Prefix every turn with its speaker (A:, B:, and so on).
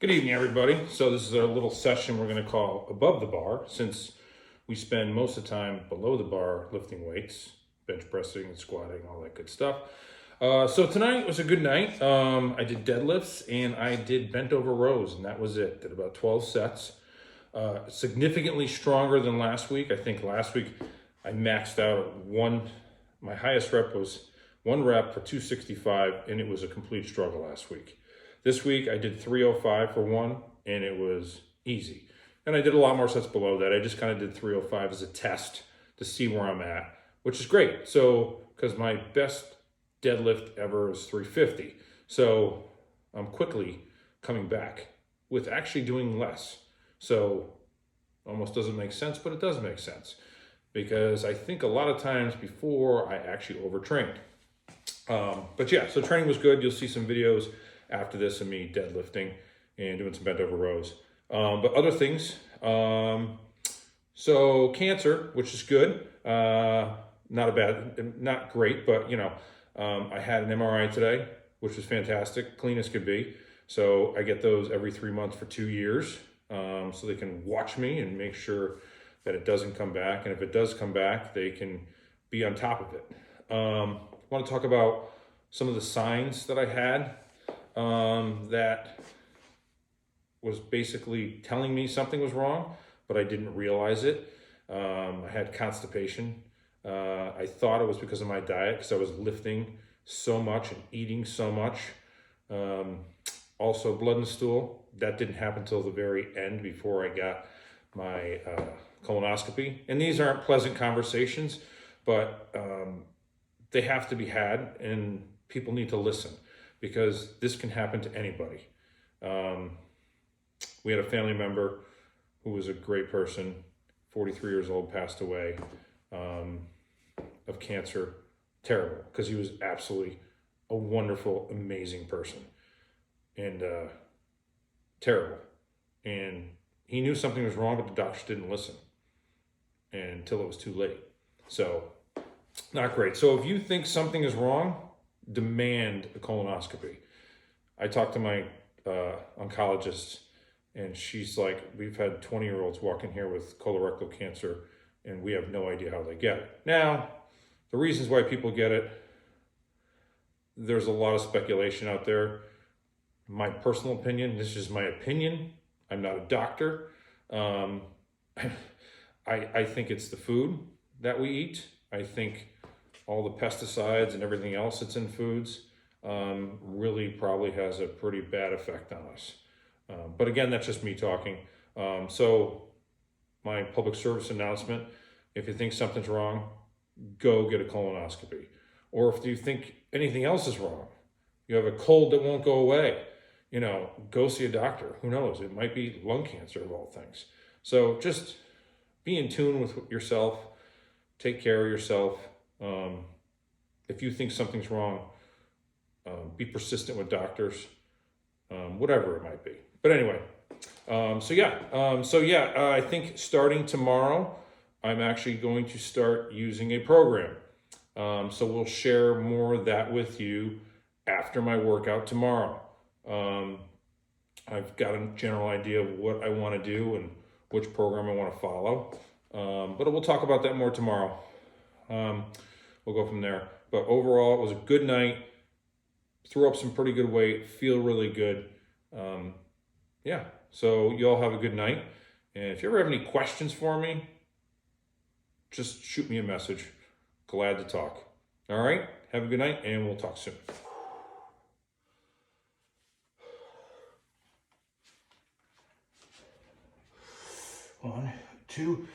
A: Good evening, everybody. So this is our little session we're going to call Above the Bar, since we spend most of the time below the bar lifting weights, bench pressing and squatting, all that good stuff. So tonight was a good night. I did deadlifts and I did bent over rows, and that was it. Did about 12 sets. Significantly stronger than last week. I think last week I maxed out my highest rep was 1 rep for 265, and it was a complete struggle last week. This week I did 305 for one, and it was easy. And I did a lot more sets below that. I just kind of did 305 as a test to see where I'm at, which is great. So, because my best deadlift ever is 350. So I'm quickly coming back with actually doing less. So almost doesn't make sense, but it does make sense. Because I think a lot of times before I actually overtrained. But yeah, so training was good. You'll see some videos after this of me deadlifting and doing some bent over rows. But other things, so cancer, which is good, not great, but I had an MRI today, which was fantastic, clean as could be. So I get those every 3 months for 2 years, so they can watch me and make sure that it doesn't come back. And if it does come back, they can be on top of it. I want to talk about some of the signs that I had that was basically telling me something was wrong, but I didn't realize it. I had constipation. I thought it was because of my diet, because I was lifting so much and eating so much. Also blood in the stool. That didn't happen until the very end, before I got my colonoscopy. And these aren't pleasant conversations, but they have to be had, and people need to listen, because this can happen to anybody. We had a family member who was a great person, 43 years old, passed away of cancer. Terrible, because he was absolutely a wonderful, amazing person. And terrible. And he knew something was wrong, but the doctors didn't listen until it was too late. So, not great. So if you think something is wrong, demand a colonoscopy. I talked to my oncologist, and she's like, we've had 20-year-olds walk in here with colorectal cancer, and we have no idea how they get it. Now, the reasons why people get it, there's a lot of speculation out there. My personal opinion, this is my opinion, I'm not a doctor. I think it's the food that we eat. I think all the pesticides and everything else that's in foods really probably has a pretty bad effect on us. But again, that's just me talking. So my public service announcement, if you think something's wrong, go get a colonoscopy. Or if you think anything else is wrong, you have a cold that won't go away, go see a doctor. Who knows? It might be lung cancer, of all things. So just be in tune with yourself. Take care of yourself. If you think something's wrong, be persistent with doctors, whatever it might be. But anyway, I think starting tomorrow, I'm actually going to start using a program. So we'll share more of that with you after my workout tomorrow. I've got a general idea of what I want to do and which program I want to follow. But we'll talk about that more tomorrow. We'll go from there. But overall, it was a good night. Threw up some pretty good weight. Feel really good. So you all have a good night. And if you ever have any questions for me, just shoot me a message. Glad to talk. All right? Have a good night, and we'll talk soon. 1, 2...